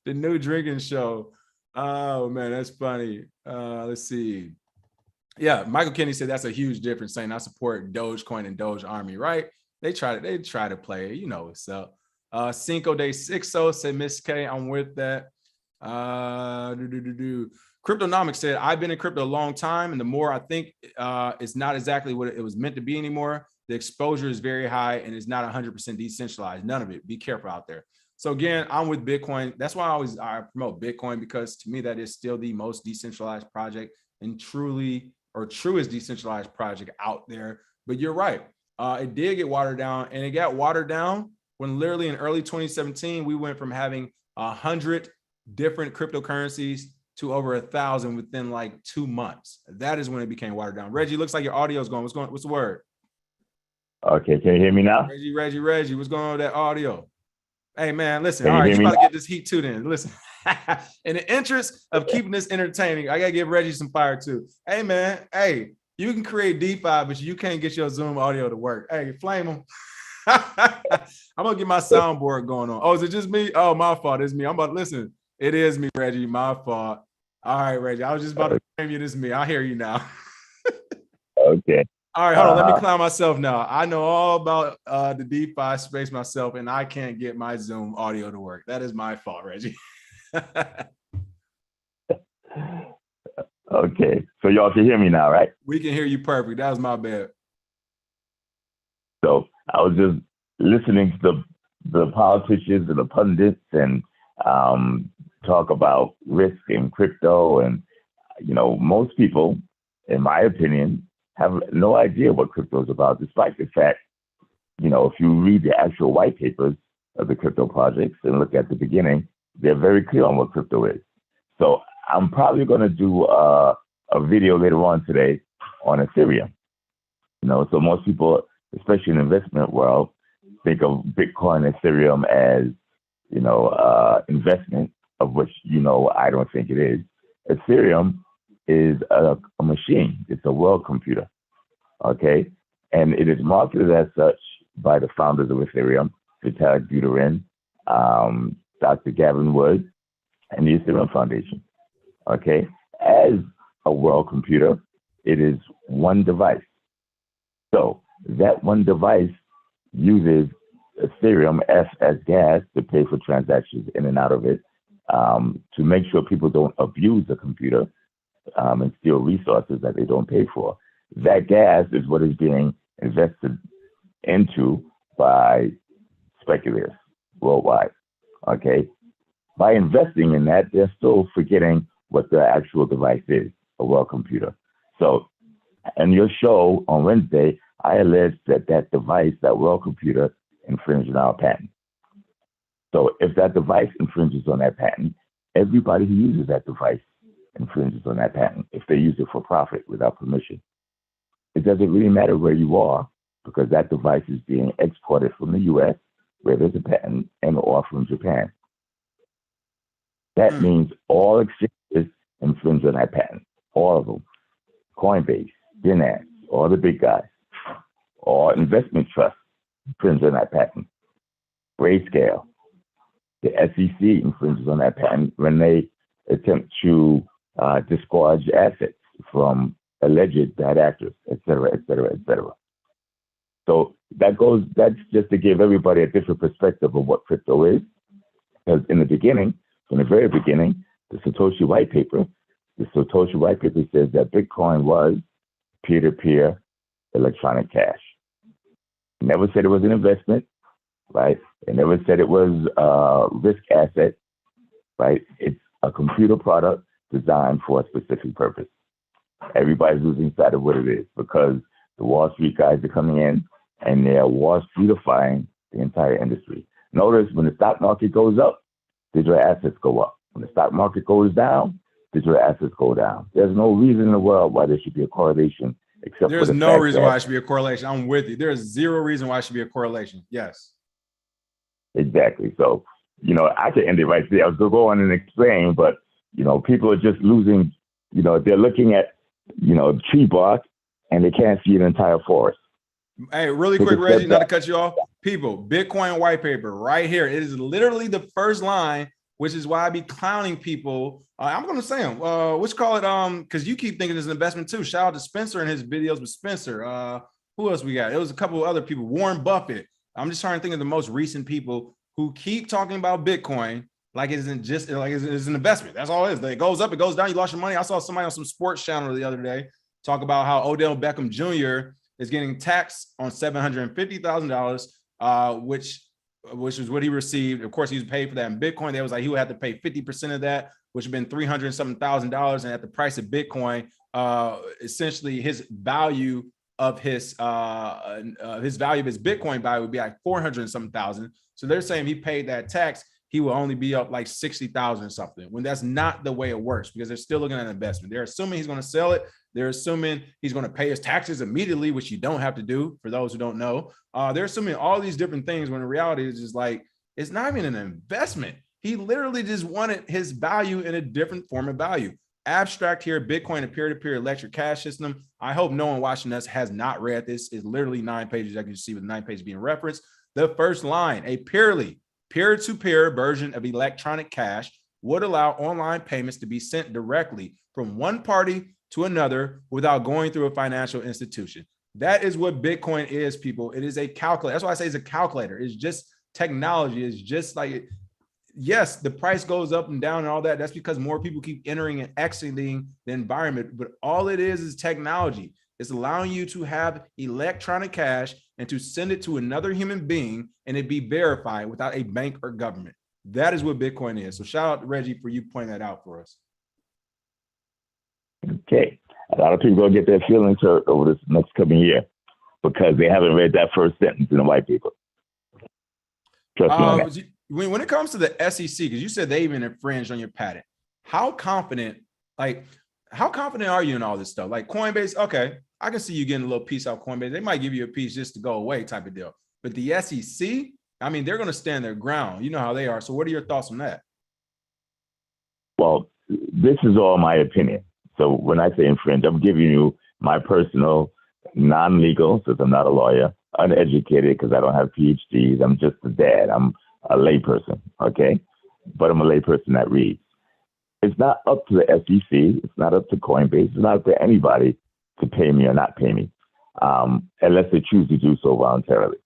new drinking show. Oh man, that's funny. Let's see. Yeah, Michael Kenny said that's a huge difference, saying I support Dogecoin and Doge Army, right? They try to play it, you know what's up. Cinco de Sixo said Miss K, I'm with that. Cryptonomics said, I've been in crypto a long time, and the more I think it's not exactly what it was meant to be anymore. The exposure is very high and it's not 100% decentralized. None of it. Be careful out there. So again, I'm with Bitcoin. That's why I promote Bitcoin, because to me, that is still the most decentralized project and truest decentralized project out there. But you're right. It did get watered down, and it got watered down when literally in early 2017, we went from having 100 different cryptocurrencies to over 1,000 within like 2 months. That is when it became watered down. Reggie, looks like your audio is going. What's the word? Okay, can you hear me now? Reggie, what's going on with that audio? Hey man, listen. All right, you about to get this heat too then. Listen, in the interest of keeping this entertaining, I gotta give Reggie some fire too. Hey man, hey, you can create DeFi, but you can't get your Zoom audio to work. Hey, flame them. I'm gonna get my soundboard going on. Oh, is it just me? Oh, my fault. It's me. I'm about to listen. It is me, Reggie. My fault. All right, Reggie. I was just about to claim you. This is me. I hear you now. Okay. All right, hold on. Let me clown myself now. I know all about the DeFi space myself, and I can't get my Zoom audio to work. That is my fault, Reggie. Okay, so y'all can hear me now, right? We can hear you perfect. That was my bad. So I was just listening to the politicians and the pundits and talk about risk in crypto, and most people, in my opinion, have no idea what crypto is about, despite the fact, if you read the actual white papers of the crypto projects and look at the beginning, they're very clear on what crypto is. So I'm probably going to do a video later on today on Ethereum. So most people, especially in the investment world, think of Bitcoin and Ethereum as, investment, of which, I don't think it is. Ethereum is a machine. It's a world computer, okay? And it is marketed as such by the founders of Ethereum, Vitalik Buterin, Dr. Gavin Wood, and the Ethereum Foundation, okay? As a world computer, it is one device. So that one device uses Ethereum as gas to pay for transactions in and out of it, to make sure people don't abuse the computer and steal resources that they don't pay for. That gas is what is being invested into by speculators worldwide, okay? By investing in that, they're still forgetting what the actual device is, a world computer. So in your show on Wednesday, I alleged that device, that world computer, infringed on our patent. So if that device infringes on that patent, everybody who uses that device infringes on that patent if they use it for profit without permission. It doesn't really matter where you are, because that device is being exported from the US, where there's a patent, and or from Japan. That means all exchanges infringe on that patent, all of them. Coinbase, Binance, all the big guys, all investment trusts infringe on that patent. Grayscale, the SEC infringes on that patent when they attempt to disgorge assets from alleged bad actors, et cetera, et cetera, et cetera. So that's just to give everybody a different perspective of what crypto is. Because in the beginning, From the very beginning, the Satoshi white paper says that Bitcoin was peer-to-peer electronic cash. It never said it was an investment, right? It never said it was a risk asset, right? It's a computer product designed for a specific purpose. Everybody's losing sight of what it is because the Wall Street guys are coming in and they're Wall Streetifying the entire industry. Notice when the stock market goes up, digital assets go up. When the stock market goes down, digital assets go down. There's no reason in the world why there should be a correlation except there's for the no fact reason that, why it should be a correlation. I'm with you. There's zero reason why it should be a correlation. Yes. Exactly. So, I could end it right there. I was going to go on and explain, but, people are just losing, they're looking at, tree bark and they can't see an entire forest. Hey, really quick, Reggie, not to cut you off. People, Bitcoin white paper right here. It is literally the first line, which is why I be clowning people. I'm going to say them. Let's call it, because you keep thinking it's an investment too. Shout out to Spencer and his videos with Spencer. Who else we got? It was a couple of other people. Warren Buffett. I'm just trying to think of the most recent people who keep talking about Bitcoin like it isn't just like it's an investment. That's all it is. It goes up, it goes down. You lost your money. I saw somebody on some sports channel the other day talk about how Odell Beckham Jr. is getting taxed on $750,000, which is what he received. Of course, he was paid for that in Bitcoin. They was like he would have to pay 50% of that, which would have been $300 something thousand. And at the price of Bitcoin, essentially his value of his Bitcoin value would be like 400 something thousand. So they're saying he paid that tax, he will only be up like 60,000 or something, when that's not the way it works, because they're still looking at an investment. They're assuming he's going to sell it. They're assuming he's going to pay his taxes immediately, which you don't have to do for those who don't know. They're assuming all these different things when in reality it's just like, it's not even an investment. He literally just wanted his value in a different form of value. Abstract here, Bitcoin, a peer-to-peer electric cash system. I hope no one watching us has not read this. It's literally 9 pages. I can see with 9 pages being referenced. The first line, a peer-to-peer version of electronic cash would allow online payments to be sent directly from one party to another without going through a financial institution. That is what Bitcoin is, people. It is a calculator. That's why I say it's a calculator. It's just technology. It's just like, yes, the price goes up and down and all that. That's because more people keep entering and exiting the environment. But all it is technology. It's allowing you to have electronic cash and to send it to another human being and it be verified without a bank or government. That is what Bitcoin is. So shout out to Reggie for you pointing that out for us. Okay. A lot of people will get their feelings hurt over this next coming year because they haven't read that first sentence in the white paper. Trust me on that. When it comes to the SEC, because you said they even infringed on your patent, how confident are you in all this stuff? Like Coinbase, okay, I can see you getting a little piece out of Coinbase. They might give you a piece just to go away type of deal. But the SEC, I mean, they're going to stand their ground. You know how they are. So what are your thoughts on that? Well, this is all my opinion. So when I say infringe, I'm giving you my personal, non-legal, since I'm not a lawyer, uneducated because I don't have PhDs. I'm just a dad. I'm a layperson, okay? But I'm a layperson that reads. It's not up to the SEC. It's not up to Coinbase. It's not up to anybody to pay me or not pay me, unless they choose to do so voluntarily.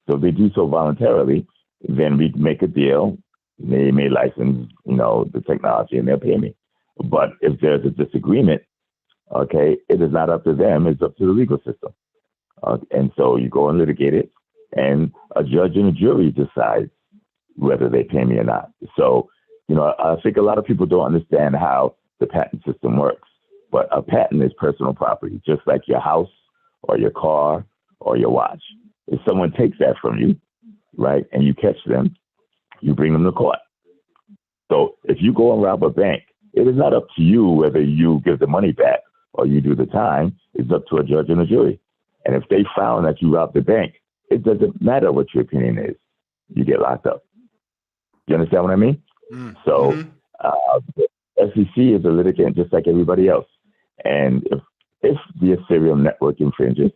So if they do so voluntarily, then we make a deal. They may license, the technology and they'll pay me. But if there's a disagreement, okay, it is not up to them. It's up to the legal system. And so you go and litigate it, and a judge and a jury decides whether they pay me or not. So, I think a lot of people don't understand how the patent system works. But a patent is personal property, just like your house or your car or your watch. If someone takes that from you, right, and you catch them, you bring them to court. So if you go and rob a bank, it is not up to you whether you give the money back or you do the time. It's up to a judge and a jury. And if they found that you robbed the bank, it doesn't matter what your opinion is. You get locked up. You understand what I mean? Mm-hmm. So the SEC is a litigant just like everybody else. And if the Ethereum network infringes,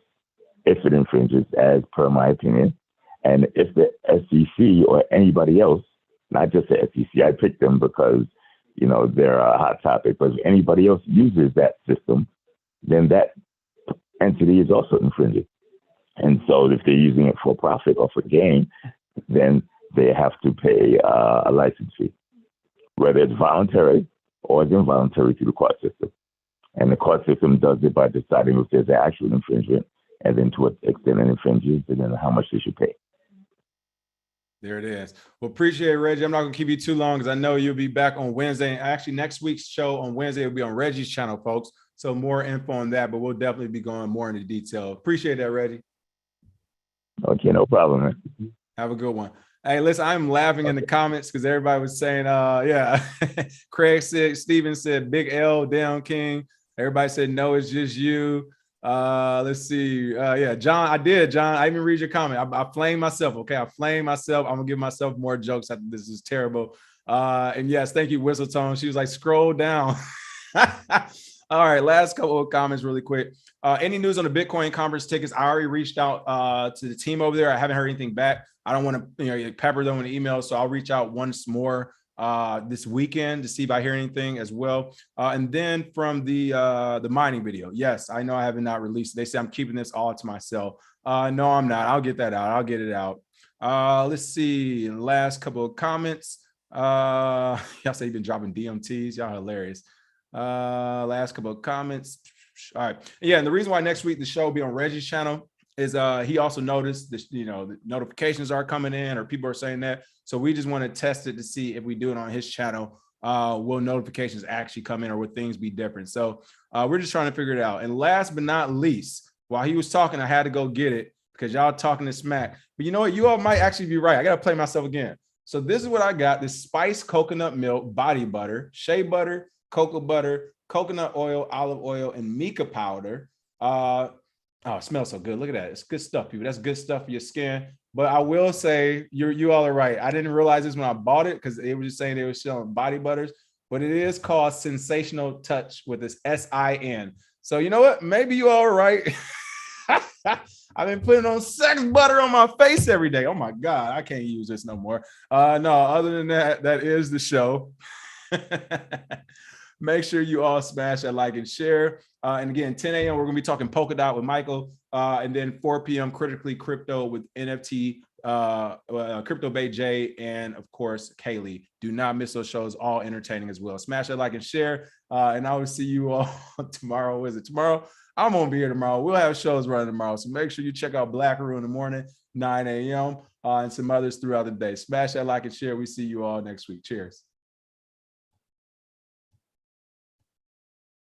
if it infringes, as per my opinion, and if the SEC or anybody else, not just the SEC, I picked them because, they're a hot topic, but if anybody else uses that system, then that entity is also infringing. And so if they're using it for profit or for gain, then they have to pay a license fee, whether it's voluntary or it's involuntary through the court system. And the court system does it by deciding if there's an actual infringement, and then to what extent it infringes, and then how much they should pay. There it is. Well, appreciate it, Reggie. I'm not going to keep you too long because I know you'll be back on Wednesday. And actually, next week's show on Wednesday will be on Reggie's channel, folks. So more info on that, but we'll definitely be going more into detail. Appreciate that, Reggie. Okay, no problem, man. Have a good one. Hey, listen, I'm laughing in the comments because everybody was saying, yeah. Craig said, Steven said, Big L down, King. Everybody said, no, it's just you. Let's see. Yeah, John, I did, John. I even read your comment. I flamed myself. Okay, I flamed myself. I'm gonna give myself more jokes after this is terrible. And yes, thank you, Whistletone. She was like, scroll down. All right, last couple of comments really quick. Any news on the Bitcoin conference tickets? I already reached out to the team over there. I haven't heard anything back. I don't want to pepper them with emails, so I'll reach out once more this weekend to see if I hear anything as well. And then from the mining video, yes, I know I have not released. They say I'm keeping this all to myself. No, I'm not. I'll get that out. I'll get it out. Let's see. Last couple of comments. Y'all say you've been dropping DMTs. Y'all hilarious. Last couple of comments. All right. Yeah, and the reason why next week the show will be on Reggie's channel is he also noticed this, the notifications are coming in or people are saying that. So we just want to test it to see if we do it on his channel, will notifications actually come in or would things be different? So we're just trying to figure it out. And last but not least, while he was talking, I had to go get it because y'all talking this smack. But you know what? You all might actually be right. I got to play myself again. So this is what I got. This spiced coconut milk, body butter, shea butter, cocoa butter, coconut oil, olive oil, and mica powder. Oh, it smells so good. Look at that. It's good stuff, people. That's good stuff for your skin. But I will say, you all are right. I didn't realize this when I bought it because they were just saying they were selling body butters. But it is called Sensational Touch with this S-I-N. So you know what? Maybe you all are right. I've been putting on sex butter on my face every day. Oh my God, I can't use this no more. No, other than that, that is the show. Make sure you all smash that like and share. And again, 10 a.m. we're going to be talking Polkadot with Michael. And then 4 p.m. Critically Crypto with NFT, Crypto Bay J, and of course, Kaylee. Do not miss those shows, all entertaining as well. Smash that like and share. And I will see you all tomorrow. Is it tomorrow? I'm going to be here tomorrow. We'll have shows running tomorrow. So make sure you check out Black Room in the morning, 9 a.m. And some others throughout the day. Smash that like and share. We see you all next week. Cheers.